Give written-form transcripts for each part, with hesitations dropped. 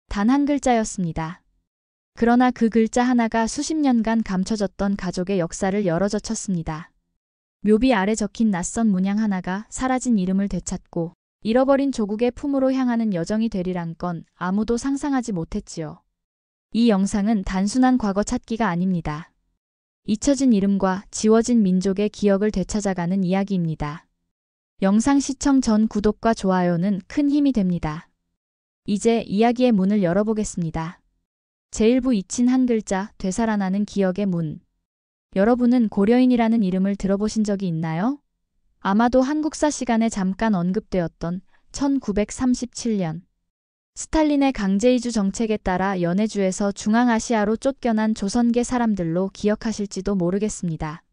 단 한 글자였습니다. 그러나 그 글자 하나가 수십 년간 감춰졌던 가족의 역사를 열어젖혔습니다. 묘비 아래 적힌 낯선 문양 하나가 사라진 이름을 되찾고 잃어버린 조국의 품으로 향하는 여정이 되리란 건 아무도 상상하지 못했지요. 이 영상은 단순한 과거 찾기가 아닙니다. 잊혀진 이름과 지워진 민족의 기억을 되찾아가는 이야기입니다. 영상 시청 전 구독과 좋아요는 큰 힘이 됩니다. 이제 이야기의 문을 열어보겠습니다. 제1부 잊힌 한 글자, 되살아나는 기억의 문. 여러분은 고려인이라는 이름을 들어보신 적이 있나요? 아마도 한국사 시간에 잠깐 언급되었던 1937년. 스탈린의 강제이주 정책에 따라 연해주에서 중앙아시아로 쫓겨난 조선계 사람들로 기억하실지도 모르겠습니다.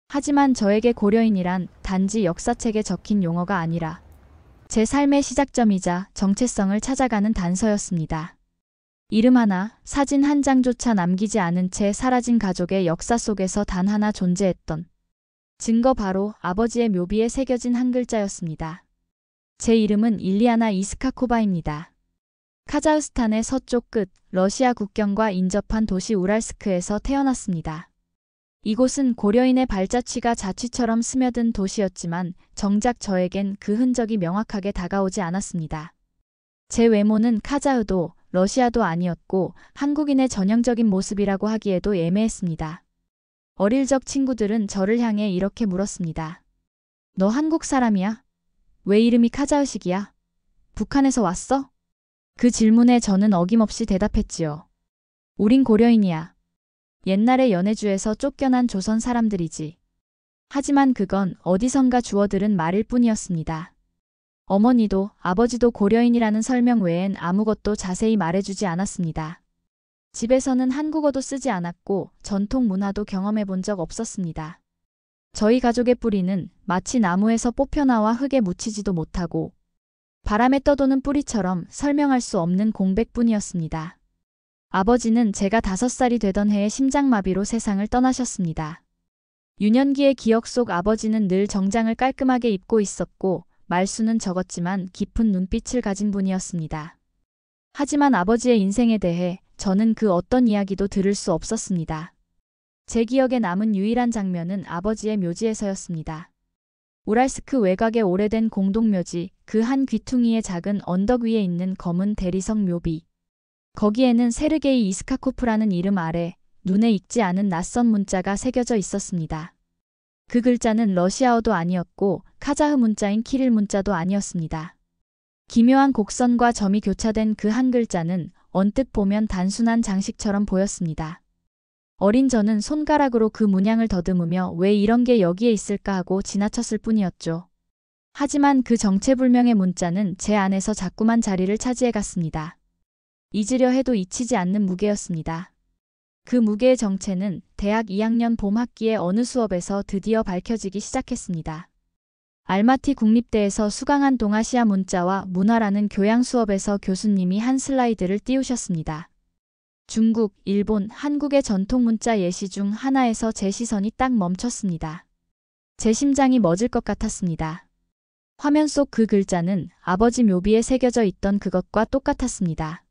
하지만 저에게 고려인이란 단지 역사책에 적힌 용어가 아니라 제 삶의 시작점이자 정체성을 찾아가는 단서였습니다. 이름 하나, 사진 한 장조차 남기지 않은 채 사라진 가족의 역사 속에서 단 하나 존재했던 증거 바로 아버지의 묘비에 새겨진 한 글자였습니다. 제 이름은 일리아나 이스카코바입니다. 카자흐스탄의 서쪽 끝, 러시아 국경과 인접한 도시 우랄스크에서 태어났습니다. 이곳은 고려인의 발자취가 자취처럼 스며든 도시였지만 정작 저에겐 그 흔적이 명확하게 다가오지 않았습니다. 제 외모는 카자흐도 러시아도 아니었고 한국인의 전형적인 모습이라고 하기에도 애매했습니다. 어릴 적 친구들은 저를 향해 이렇게 물었습니다. 너 한국 사람이야? 왜 이름이 카자흐식이야? 북한에서 왔어? 그 질문에 저는 어김없이 대답했지요. 우린 고려인이야. 옛날에 연해주에서 쫓겨난 조선 사람들이지. 하지만 그건 어디선가 주워들은 말일 뿐이었습니다. 어머니도 아버지도 고려인이라는 설명 외엔 아무것도 자세히 말해주지 않았습니다. 집에서는 한국어도 쓰지 않았고 전통 문화도 경험해 본 적 없었습니다. 저희 가족의 뿌리는 마치 나무에서 뽑혀나와 흙에 묻히지도 못하고 바람에 떠도는 뿌리처럼 설명할 수 없는 공백뿐이었습니다. 아버지는 제가 5살이 되던 해에 심장마비로 세상을 떠나셨습니다. 유년기의 기억 속 아버지는 늘 정장을 깔끔하게 입고 있었고 말수는 적었지만 깊은 눈빛을 가진 분이었습니다. 하지만 아버지의 인생에 대해 저는 그 어떤 이야기도 들을 수 없었습니다. 제 기억에 남은 유일한 장면은 아버지의 묘지에서였습니다. 우랄스크 외곽의 오래된 공동묘지, 그 한 귀퉁이의 작은 언덕 위에 있는 검은 대리석 묘비. 거기에는 세르게이 이스카코프라는 이름 아래 눈에 익지 않은 낯선 문자가 새겨져 있었습니다. 그 글자는 러시아어도 아니었고 카자흐 문자인 키릴 문자도 아니었습니다. 기묘한 곡선과 점이 교차된 그 한 글자는 언뜻 보면 단순한 장식처럼 보였습니다. 어린 저는 손가락으로 그 문양을 더듬으며 왜 이런 게 여기에 있을까 하고 지나쳤을 뿐이었죠. 하지만 그 정체불명의 문자는 제 안에서 자꾸만 자리를 차지해갔습니다. 잊으려 해도 잊히지 않는 무게였습니다. 그 무게의 정체는 대학 2학년 봄 학기의 어느 수업에서 드디어 밝혀지기 시작했습니다. 알마티 국립대에서 수강한 동아시아 문자와 문화라는 교양 수업에서 교수님이 한 슬라이드를 띄우셨습니다. 중국, 일본, 한국의 전통 문자 예시 중 하나에서 제 시선이 딱 멈췄습니다. 제 심장이 멎을 것 같았습니다. 화면 속 그 글자는 아버지 묘비에 새겨져 있던 그것과 똑같았습니다.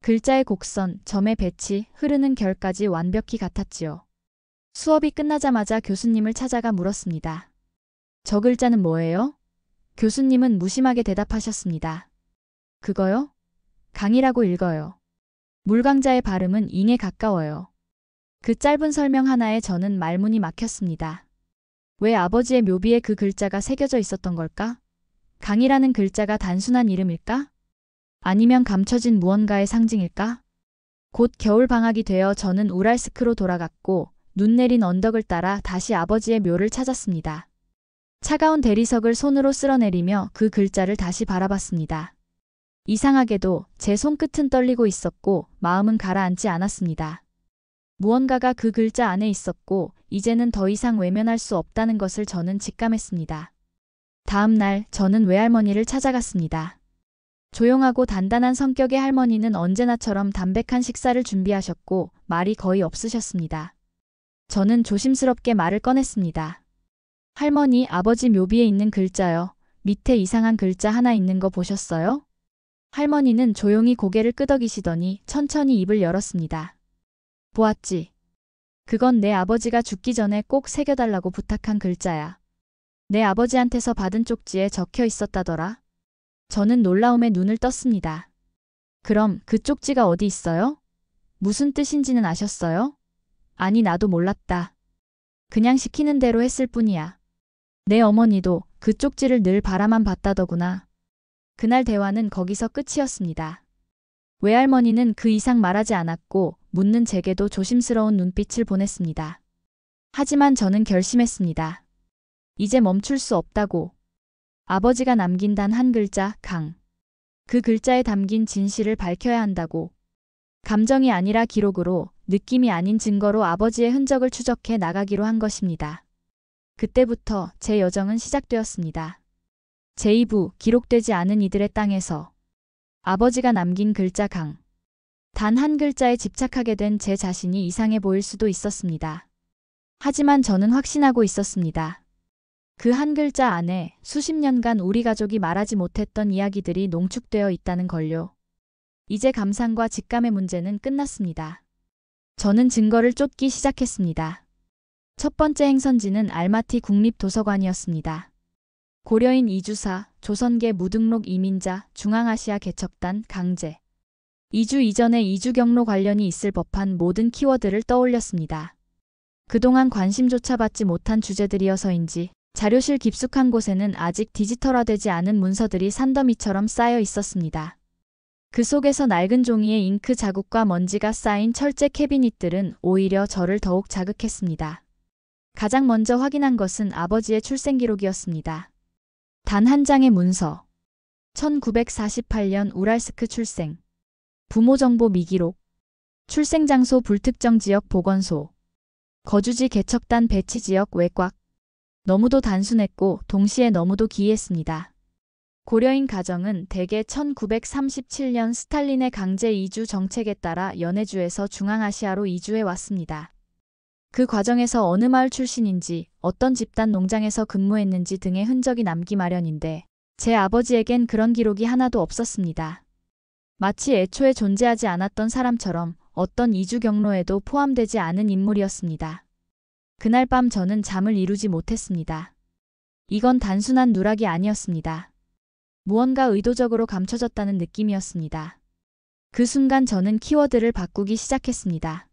글자의 곡선, 점의 배치, 흐르는 결까지 완벽히 같았지요. 수업이 끝나자마자 교수님을 찾아가 물었습니다. 저 글자는 뭐예요? 교수님은 무심하게 대답하셨습니다. 그거요? 강이라고 읽어요. 물강자의 발음은 잉에 가까워요. 그 짧은 설명 하나에 저는 말문이 막혔습니다. 왜 아버지의 묘비에 그 글자가 새겨져 있었던 걸까? 강이라는 글자가 단순한 이름일까? 아니면 감춰진 무언가의 상징일까? 곧 겨울 방학이 되어 저는 우랄스크로 돌아갔고 눈 내린 언덕을 따라 다시 아버지의 묘를 찾았습니다. 차가운 대리석을 손으로 쓸어내리며 그 글자를 다시 바라봤습니다. 이상하게도 제 손끝은 떨리고 있었고 마음은 가라앉지 않았습니다. 무언가가 그 글자 안에 있었고 이제는 더 이상 외면할 수 없다는 것을 저는 직감했습니다. 다음 날 저는 외할머니를 찾아갔습니다. 조용하고 단단한 성격의 할머니는 언제나처럼 담백한 식사를 준비하셨고 말이 거의 없으셨습니다. 저는 조심스럽게 말을 꺼냈습니다. 할머니, 아버지 묘비에 있는 글자요. 밑에 이상한 글자 하나 있는 거 보셨어요? 할머니는 조용히 고개를 끄덕이시더니 천천히 입을 열었습니다. 보았지. 그건 내 아버지가 죽기 전에 꼭 새겨달라고 부탁한 글자야. 내 아버지한테서 받은 쪽지에 적혀 있었다더라. 저는 놀라움에 눈을 떴습니다. 그럼 그 쪽지가 어디 있어요? 무슨 뜻인지는 아셨어요? 아니, 나도 몰랐다. 그냥 시키는 대로 했을 뿐이야. 내 어머니도 그 쪽지를 늘 바라만 봤다더구나. 그날 대화는 거기서 끝이었습니다. 외할머니는 그 이상 말하지 않았고 묻는 제게도 조심스러운 눈빛을 보냈습니다. 하지만 저는 결심했습니다. 이제 멈출 수 없다고. 아버지가 남긴 단 한 글자, 강. 그 글자에 담긴 진실을 밝혀야 한다고. 감정이 아니라 기록으로, 느낌이 아닌 증거로 아버지의 흔적을 추적해 나가기로 한 것입니다. 그때부터 제 여정은 시작되었습니다. 제2부 기록되지 않은 이들의 땅에서 아버지가 남긴 글자 강. 단 한 글자에 집착하게 된 제 자신이 이상해 보일 수도 있었습니다. 하지만 저는 확신하고 있었습니다. 그 한 글자 안에 수십 년간 우리 가족이 말하지 못했던 이야기들이 농축되어 있다는 걸요. 이제 감상과 직감의 문제는 끝났습니다. 저는 증거를 쫓기 시작했습니다. 첫 번째 행선지는 알마티 국립도서관이었습니다. 고려인 이주사, 조선계 무등록 이민자, 중앙아시아 개척단, 강제. 이주 이전에 이주 경로 관련이 있을 법한 모든 키워드를 떠올렸습니다. 그동안 관심조차 받지 못한 주제들이어서인지 자료실 깊숙한 곳에는 아직 디지털화되지 않은 문서들이 산더미처럼 쌓여 있었습니다. 그 속에서 낡은 종이에 잉크 자국과 먼지가 쌓인 철제 캐비닛들은 오히려 저를 더욱 자극했습니다. 가장 먼저 확인한 것은 아버지의 출생 기록이었습니다. 단 한 장의 문서. 1948년 우랄스크 출생. 부모 정보 미기록. 출생 장소 불특정 지역 보건소. 거주지 개척단 배치 지역 외곽. 너무도 단순했고 동시에 너무도 기이했습니다. 고려인 가정은 대개 1937년 스탈린의 강제 이주 정책에 따라 연해주에서 중앙아시아로 이주해 왔습니다. 그 과정에서 어느 마을 출신인지, 어떤 집단 농장에서 근무했는지 등의 흔적이 남기 마련인데 제 아버지에겐 그런 기록이 하나도 없었습니다. 마치 애초에 존재하지 않았던 사람처럼 어떤 이주 경로에도 포함되지 않은 인물이었습니다. 그날 밤 저는 잠을 이루지 못했습니다. 이건 단순한 누락이 아니었습니다. 무언가 의도적으로 감춰졌다는 느낌이었습니다. 그 순간 저는 키워드를 바꾸기 시작했습니다.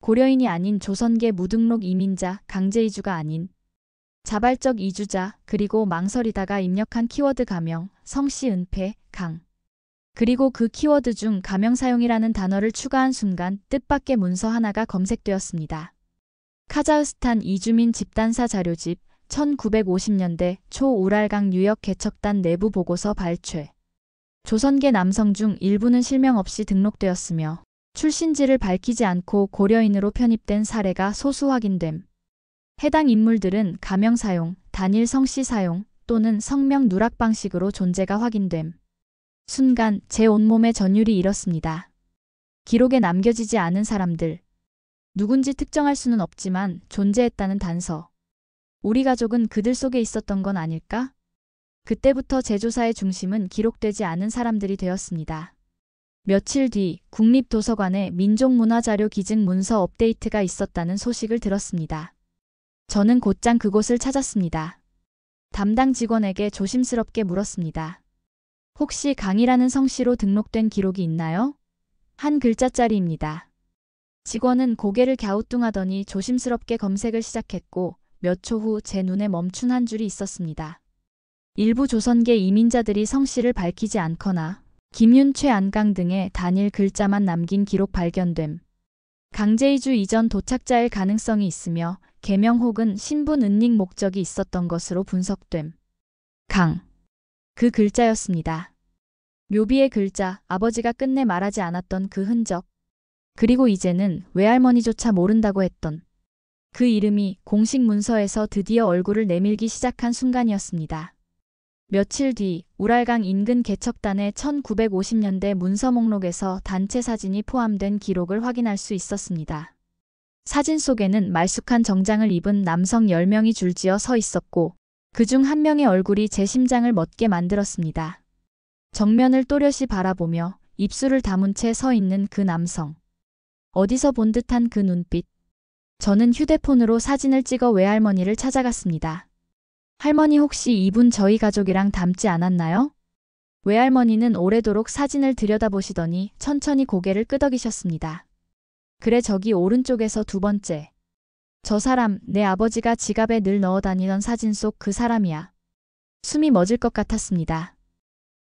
고려인이 아닌 조선계 무등록 이민자, 강제 이주가 아닌 자발적 이주자, 그리고 망설이다가 입력한 키워드 가명, 성씨 은폐, 강. 그리고 그 키워드 중 가명 사용이라는 단어를 추가한 순간 뜻밖의 문서 하나가 검색되었습니다. 카자흐스탄 이주민 집단사 자료집, 1950년대 초 우랄강 유역 개척단 내부 보고서 발췌. 조선계 남성 중 일부는 실명 없이 등록되었으며 출신지를 밝히지 않고 고려인으로 편입된 사례가 소수 확인됨. 해당 인물들은 가명 사용, 단일 성씨 사용 또는 성명 누락 방식으로 존재가 확인됨. 순간 제 온몸에 전율이 일었습니다. 기록에 남겨지지 않은 사람들. 누군지 특정할 수는 없지만 존재했다는 단서. 우리 가족은 그들 속에 있었던 건 아닐까? 그때부터 제 조사의 중심은 기록되지 않은 사람들이 되었습니다. 며칠 뒤 국립도서관에 민족문화자료 기증 문서 업데이트가 있었다는 소식을 들었습니다. 저는 곧장 그곳을 찾았습니다. 담당 직원에게 조심스럽게 물었습니다. 혹시 강이라는 성씨로 등록된 기록이 있나요? 한 글자짜리입니다. 직원은 고개를 갸우뚱하더니 조심스럽게 검색을 시작했고 몇 초 후 제 눈에 멈춘 한 줄이 있었습니다. 일부 조선계 이민자들이 성씨를 밝히지 않거나 김윤, 최안강 등의 단일 글자만 남긴 기록 발견됨. 강제이주 이전 도착자일 가능성이 있으며 개명 혹은 신분 은닉 목적이 있었던 것으로 분석됨. 강. 그 글자였습니다. 묘비의 글자, 아버지가 끝내 말하지 않았던 그 흔적. 그리고 이제는 외할머니조차 모른다고 했던 그 이름이 공식 문서에서 드디어 얼굴을 내밀기 시작한 순간이었습니다. 며칠 뒤 우랄강 인근 개척단의 1950년대 문서 목록에서 단체 사진이 포함된 기록을 확인할 수 있었습니다. 사진 속에는 말쑥한 정장을 입은 남성 10명이 줄지어 서 있었고 그중 한 명의 얼굴이 제 심장을 멎게 만들었습니다. 정면을 또렷이 바라보며 입술을 다문 채 서 있는 그 남성. 어디서 본 듯한 그 눈빛. 저는 휴대폰으로 사진을 찍어 외할머니를 찾아갔습니다. 할머니 혹시 이분 저희 가족이랑 닮지 않았나요? 외할머니는 오래도록 사진을 들여다보시더니 천천히 고개를 끄덕이셨습니다. 그래 저기 오른쪽에서 두 번째. 저 사람 내 아버지가 지갑에 늘 넣어 다니던 사진 속 그 사람이야. 숨이 멎을 것 같았습니다.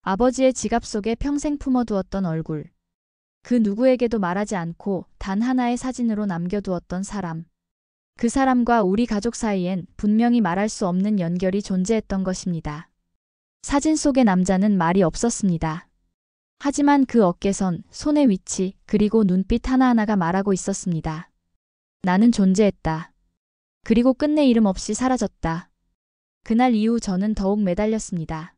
아버지의 지갑 속에 평생 품어두었던 얼굴. 그 누구에게도 말하지 않고 단 하나의 사진으로 남겨두었던 사람. 그 사람과 우리 가족 사이엔 분명히 말할 수 없는 연결이 존재했던 것입니다. 사진 속의 남자는 말이 없었습니다. 하지만 그 어깨선, 손의 위치, 그리고 눈빛 하나하나가 말하고 있었습니다. 나는 존재했다. 그리고 끝내 이름 없이 사라졌다. 그날 이후 저는 더욱 매달렸습니다.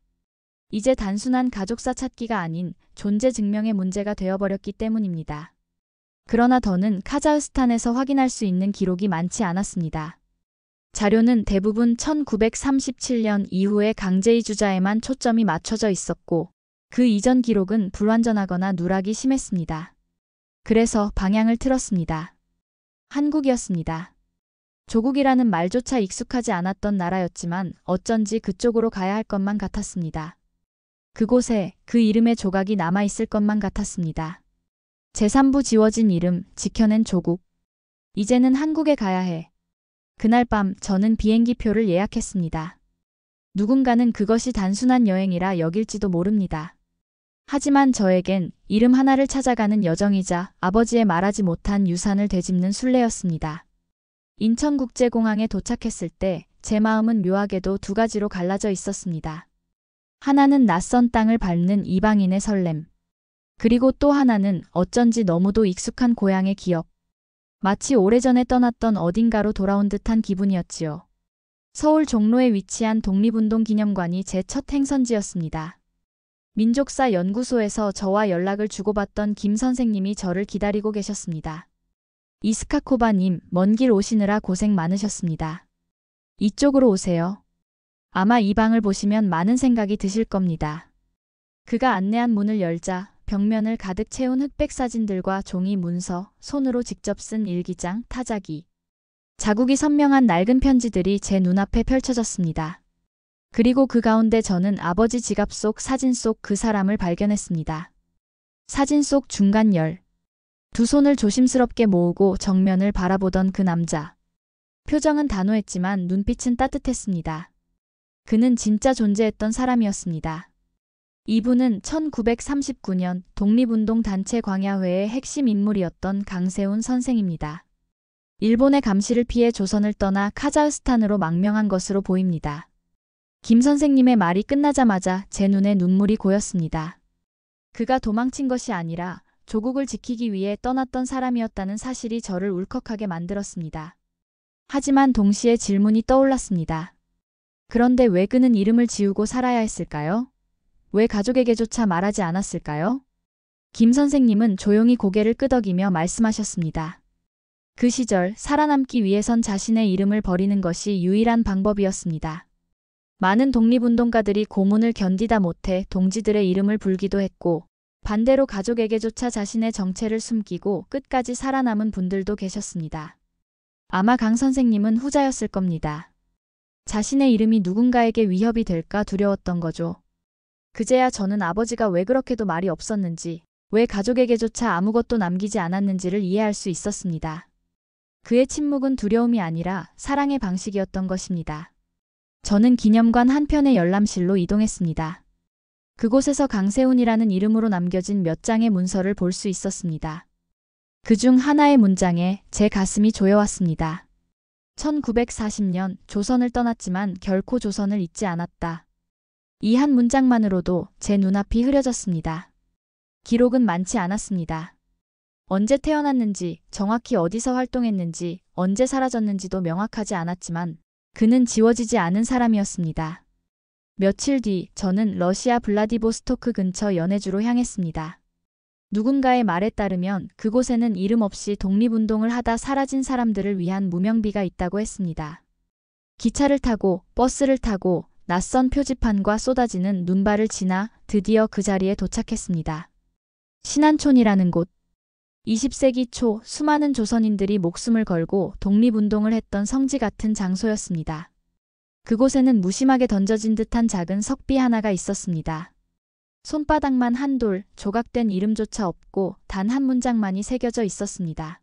이제 단순한 가족사 찾기가 아닌 존재 증명의 문제가 되어버렸기 때문입니다. 그러나 더는 카자흐스탄에서 확인할 수 있는 기록이 많지 않았습니다. 자료는 대부분 1937년 이후의 강제이주자에만 초점이 맞춰져 있었고 그 이전 기록은 불완전하거나 누락이 심했습니다. 그래서 방향을 틀었습니다. 한국이었습니다. 조국이라는 말조차 익숙하지 않았던 나라였지만 어쩐지 그쪽으로 가야 할 것만 같았습니다. 그곳에 그 이름의 조각이 남아있을 것만 같았습니다. 제3부 지워진 이름, 지켜낸 조국. 이제는 한국에 가야 해. 그날 밤 저는 비행기표를 예약했습니다. 누군가는 그것이 단순한 여행이라 여길지도 모릅니다. 하지만 저에겐 이름 하나를 찾아가는 여정이자 아버지의 말하지 못한 유산을 되짚는 순례였습니다. 인천국제공항에 도착했을 때 제 마음은 묘하게도 두 가지로 갈라져 있었습니다. 하나는 낯선 땅을 밟는 이방인의 설렘. 그리고 또 하나는 어쩐지 너무도 익숙한 고향의 기억. 마치 오래전에 떠났던 어딘가로 돌아온 듯한 기분이었지요. 서울 종로에 위치한 독립운동 기념관이 제 첫 행선지였습니다. 민족사 연구소에서 저와 연락을 주고받던 김 선생님이 저를 기다리고 계셨습니다. 이스카코바님, 먼 길 오시느라 고생 많으셨습니다. 이쪽으로 오세요. 아마 이 방을 보시면 많은 생각이 드실 겁니다. 그가 안내한 문을 열자 벽면을 가득 채운 흑백 사진들과 종이 문서, 손으로 직접 쓴 일기장, 타자기. 자국이 선명한 낡은 편지들이 제 눈앞에 펼쳐졌습니다. 그리고 그 가운데 저는 아버지 지갑 속 사진 속 그 사람을 발견했습니다. 사진 속 중간열. 두 손을 조심스럽게 모으고 정면을 바라보던 그 남자. 표정은 단호했지만 눈빛은 따뜻했습니다. 그는 진짜 존재했던 사람이었습니다. 이분은 1939년 독립운동 단체 광야회의 핵심 인물이었던 강세훈 선생입니다. 일본의 감시를 피해 조선을 떠나 카자흐스탄으로 망명한 것으로 보입니다. 김 선생님의 말이 끝나자마자 제 눈에 눈물이 고였습니다. 그가 도망친 것이 아니라 조국을 지키기 위해 떠났던 사람이었다는 사실이 저를 울컥하게 만들었습니다. 하지만 동시에 질문이 떠올랐습니다. 그런데 왜 그는 이름을 지우고 살아야 했을까요? 왜 가족에게조차 말하지 않았을까요? 김 선생님은 조용히 고개를 끄덕이며 말씀하셨습니다. 그 시절 살아남기 위해선 자신의 이름을 버리는 것이 유일한 방법이었습니다. 많은 독립운동가들이 고문을 견디다 못해 동지들의 이름을 불기도 했고 반대로 가족에게조차 자신의 정체를 숨기고 끝까지 살아남은 분들도 계셨습니다. 아마 강 선생님은 후자였을 겁니다. 자신의 이름이 누군가에게 위협이 될까 두려웠던 거죠. 그제야 저는 아버지가 왜 그렇게도 말이 없었는지, 왜 가족에게조차 아무것도 남기지 않았는지를 이해할 수 있었습니다. 그의 침묵은 두려움이 아니라 사랑의 방식이었던 것입니다. 저는 기념관 한편의 열람실로 이동했습니다. 그곳에서 강세훈이라는 이름으로 남겨진 몇 장의 문서를 볼 수 있었습니다. 그중 하나의 문장에 제 가슴이 조여왔습니다. 1940년 조선을 떠났지만 결코 조선을 잊지 않았다. 이 한 문장만으로도 제 눈앞이 흐려졌습니다. 기록은 많지 않았습니다. 언제 태어났는지, 정확히 어디서 활동했는지, 언제 사라졌는지도 명확하지 않았지만 그는 지워지지 않은 사람이었습니다. 며칠 뒤 저는 러시아 블라디보스토크 근처 연해주로 향했습니다. 누군가의 말에 따르면 그곳에는 이름 없이 독립운동을 하다 사라진 사람들을 위한 무명비가 있다고 했습니다. 기차를 타고 버스를 타고 낯선 표지판과 쏟아지는 눈발을 지나 드디어 그 자리에 도착했습니다. 신안촌이라는 곳. 20세기 초 수많은 조선인들이 목숨을 걸고 독립운동을 했던 성지 같은 장소였습니다. 그곳에는 무심하게 던져진 듯한 작은 석비 하나가 있었습니다. 손바닥만 한 돌, 조각된 이름조차 없고 단 한 문장만이 새겨져 있었습니다.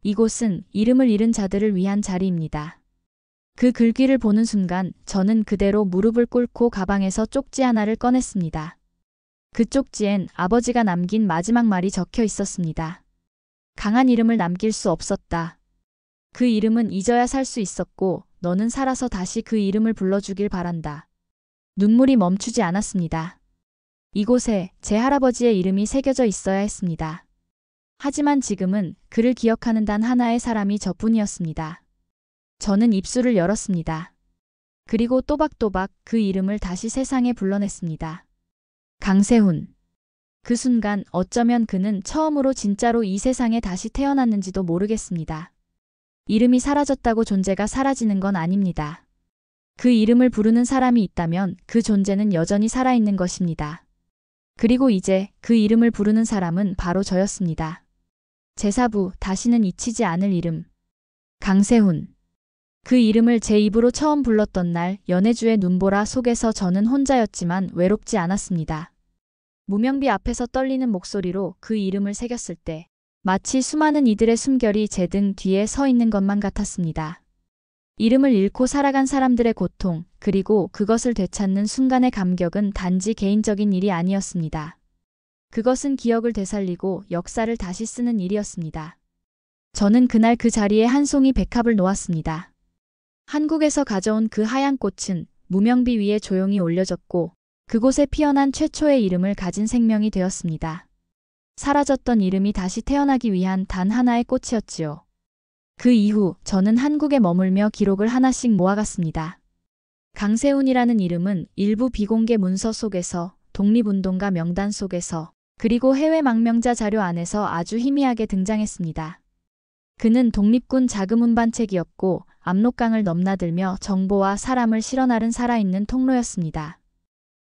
이곳은 이름을 잃은 자들을 위한 자리입니다. 그 글귀를 보는 순간 저는 그대로 무릎을 꿇고 가방에서 쪽지 하나를 꺼냈습니다. 그 쪽지엔 아버지가 남긴 마지막 말이 적혀 있었습니다. 강한 이름을 남길 수 없었다. 그 이름은 잊어야 살 수 있었고 너는 살아서 다시 그 이름을 불러주길 바란다. 눈물이 멈추지 않았습니다. 이곳에 제 할아버지의 이름이 새겨져 있어야 했습니다. 하지만 지금은 그를 기억하는 단 하나의 사람이 저뿐이었습니다. 저는 입술을 열었습니다. 그리고 또박또박 그 이름을 다시 세상에 불러냈습니다. 강세훈. 그 순간 어쩌면 그는 처음으로 진짜로 이 세상에 다시 태어났는지도 모르겠습니다. 이름이 사라졌다고 존재가 사라지는 건 아닙니다. 그 이름을 부르는 사람이 있다면 그 존재는 여전히 살아있는 것입니다. 그리고 이제 그 이름을 부르는 사람은 바로 저였습니다. 제사부, 다시는 잊히지 않을 이름. 강세훈. 그 이름을 제 입으로 처음 불렀던 날 연해주의 눈보라 속에서 저는 혼자였지만 외롭지 않았습니다. 무명비 앞에서 떨리는 목소리로 그 이름을 새겼을 때 마치 수많은 이들의 숨결이 제 등 뒤에 서 있는 것만 같았습니다. 이름을 잃고 살아간 사람들의 고통, 그리고 그것을 되찾는 순간의 감격은 단지 개인적인 일이 아니었습니다. 그것은 기억을 되살리고 역사를 다시 쓰는 일이었습니다. 저는 그날 그 자리에 한 송이 백합을 놓았습니다. 한국에서 가져온 그 하얀 꽃은 무명비 위에 조용히 올려졌고 그곳에 피어난 최초의 이름을 가진 생명이 되었습니다. 사라졌던 이름이 다시 태어나기 위한 단 하나의 꽃이었지요. 그 이후 저는 한국에 머물며 기록을 하나씩 모아갔습니다. 강세훈이라는 이름은 일부 비공개 문서 속에서, 독립운동가 명단 속에서, 그리고 해외 망명자 자료 안에서 아주 희미하게 등장했습니다. 그는 독립군 자금 운반책이었고 압록강을 넘나들며 정보와 사람을 실어나른 살아있는 통로였습니다.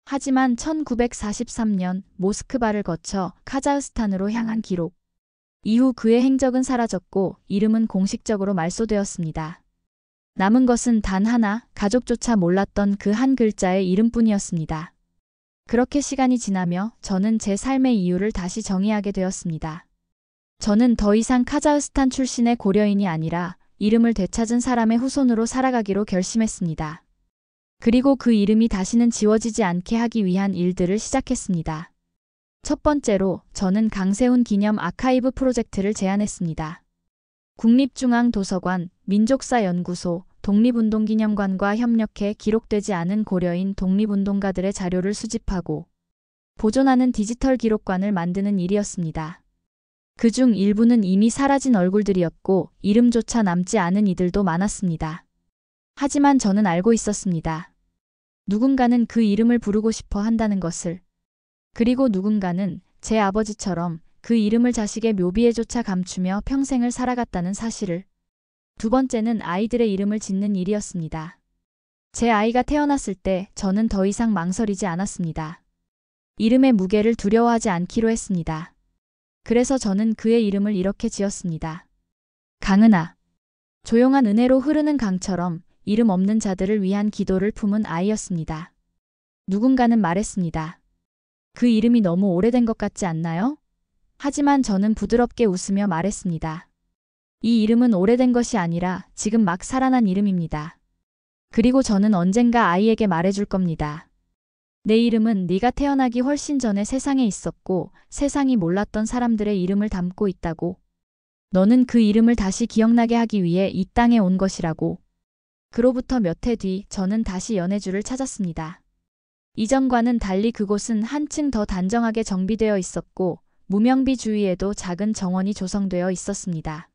하지만 1943년 모스크바를 거쳐 카자흐스탄으로 향한 기록. 이후 그의 행적은 사라졌고 이름은 공식적으로 말소되었습니다. 남은 것은 단 하나, 가족조차 몰랐던 그 한 글자의 이름뿐이었습니다. 그렇게 시간이 지나며 저는 제 삶의 이유를 다시 정의하게 되었습니다. 저는 더 이상 카자흐스탄 출신의 고려인이 아니라 이름을 되찾은 사람의 후손으로 살아가기로 결심했습니다. 그리고 그 이름이 다시는 지워지지 않게 하기 위한 일들을 시작했습니다. 첫 번째로 저는 강세훈 기념 아카이브 프로젝트를 제안했습니다. 국립중앙도서관, 민족사연구소, 독립운동기념관과 협력해 기록되지 않은 고려인 독립운동가들의 자료를 수집하고 보존하는 디지털 기록관을 만드는 일이었습니다. 그중 일부는 이미 사라진 얼굴들이었고 이름조차 남지 않은 이들도 많았습니다. 하지만 저는 알고 있었습니다. 누군가는 그 이름을 부르고 싶어 한다는 것을. 그리고 누군가는 제 아버지처럼 그 이름을 자식의 묘비에조차 감추며 평생을 살아갔다는 사실을. 두 번째는 아이들의 이름을 짓는 일이었습니다. 제 아이가 태어났을 때 저는 더 이상 망설이지 않았습니다. 이름의 무게를 두려워하지 않기로 했습니다. 그래서 저는 그의 이름을 이렇게 지었습니다. 강은하. 조용한 은혜로 흐르는 강처럼 이름 없는 자들을 위한 기도를 품은 아이였습니다. 누군가는 말했습니다. 그 이름이 너무 오래된 것 같지 않나요? 하지만 저는 부드럽게 웃으며 말했습니다. 이 이름은 오래된 것이 아니라 지금 막 살아난 이름입니다. 그리고 저는 언젠가 아이에게 말해줄 겁니다. 내 이름은 네가 태어나기 훨씬 전에 세상에 있었고 세상이 몰랐던 사람들의 이름을 담고 있다고. 너는 그 이름을 다시 기억나게 하기 위해 이 땅에 온 것이라고. 그로부터 몇 해 뒤 저는 다시 연해주를 찾았습니다. 이전과는 달리 그곳은 한층 더 단정하게 정비되어 있었고 무명비 주위에도 작은 정원이 조성되어 있었습니다.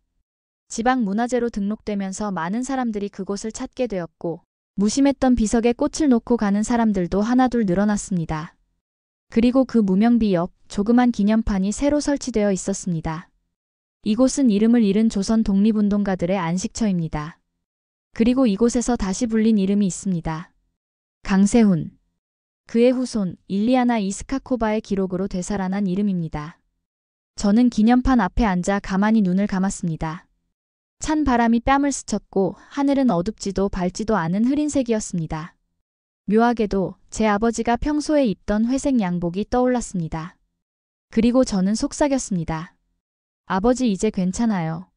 지방문화재로 등록되면서 많은 사람들이 그곳을 찾게 되었고 무심했던 비석에 꽃을 놓고 가는 사람들도 하나둘 늘어났습니다. 그리고 그 무명비 옆 조그만 기념판이 새로 설치되어 있었습니다. 이곳은 이름을 잃은 조선 독립운동가들의 안식처입니다. 그리고 이곳에서 다시 불린 이름이 있습니다. 강세훈. 그의 후손 일리아나 이스카코바의 기록으로 되살아난 이름입니다. 저는 기념판 앞에 앉아 가만히 눈을 감았습니다. 찬 바람이 뺨을 스쳤고 하늘은 어둡지도 밝지도 않은 흐린색이었습니다. 묘하게도 제 아버지가 평소에 입던 회색 양복이 떠올랐습니다. 그리고 저는 속삭였습니다. 아버지 이제 괜찮아요.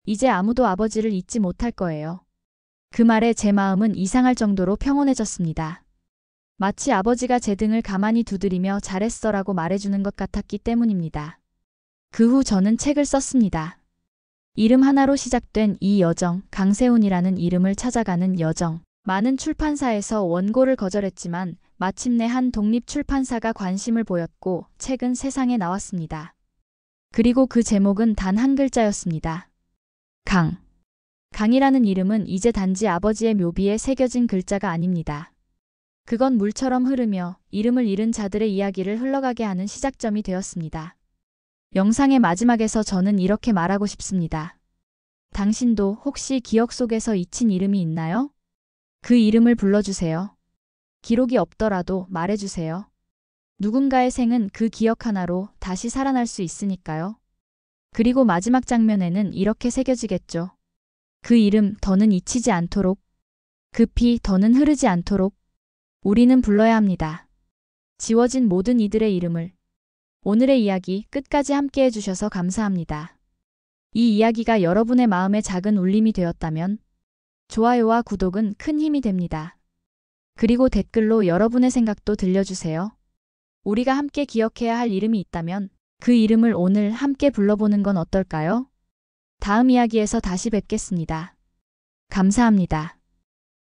이제 아무도 아버지를 잊지 못할 거예요. 그 말에 제 마음은 이상할 정도로 평온해졌습니다. 마치 아버지가 제 등을 가만히 두드리며 잘했어라고 말해주는 것 같았기 때문입니다. 그 후 저는 책을 썼습니다. 이름 하나로 시작된 이 여정, 강세훈이라는 이름을 찾아가는 여정. 많은 출판사에서 원고를 거절했지만 마침내 한 독립출판사가 관심을 보였고 책은 세상에 나왔습니다. 그리고 그 제목은 단 한 글자였습니다. 강. 강이라는 이름은 이제 단지 아버지의 묘비에 새겨진 글자가 아닙니다. 그건 물처럼 흐르며 이름을 잃은 자들의 이야기를 흘러가게 하는 시작점이 되었습니다. 영상의 마지막에서 저는 이렇게 말하고 싶습니다. 당신도 혹시 기억 속에서 잊힌 이름이 있나요? 그 이름을 불러주세요. 기록이 없더라도 말해주세요. 누군가의 생은 그 기억 하나로 다시 살아날 수 있으니까요. 그리고 마지막 장면에는 이렇게 새겨지겠죠. 그 이름 더는 잊히지 않도록, 그 피 더는 흐르지 않도록 우리는 불러야 합니다. 지워진 모든 이들의 이름을. 오늘의 이야기 끝까지 함께 해주셔서 감사합니다. 이 이야기가 여러분의 마음에 작은 울림이 되었다면 좋아요와 구독은 큰 힘이 됩니다. 그리고 댓글로 여러분의 생각도 들려주세요. 우리가 함께 기억해야 할 이름이 있다면 그 이름을 오늘 함께 불러보는 건 어떨까요? 다음 이야기에서 다시 뵙겠습니다. 감사합니다.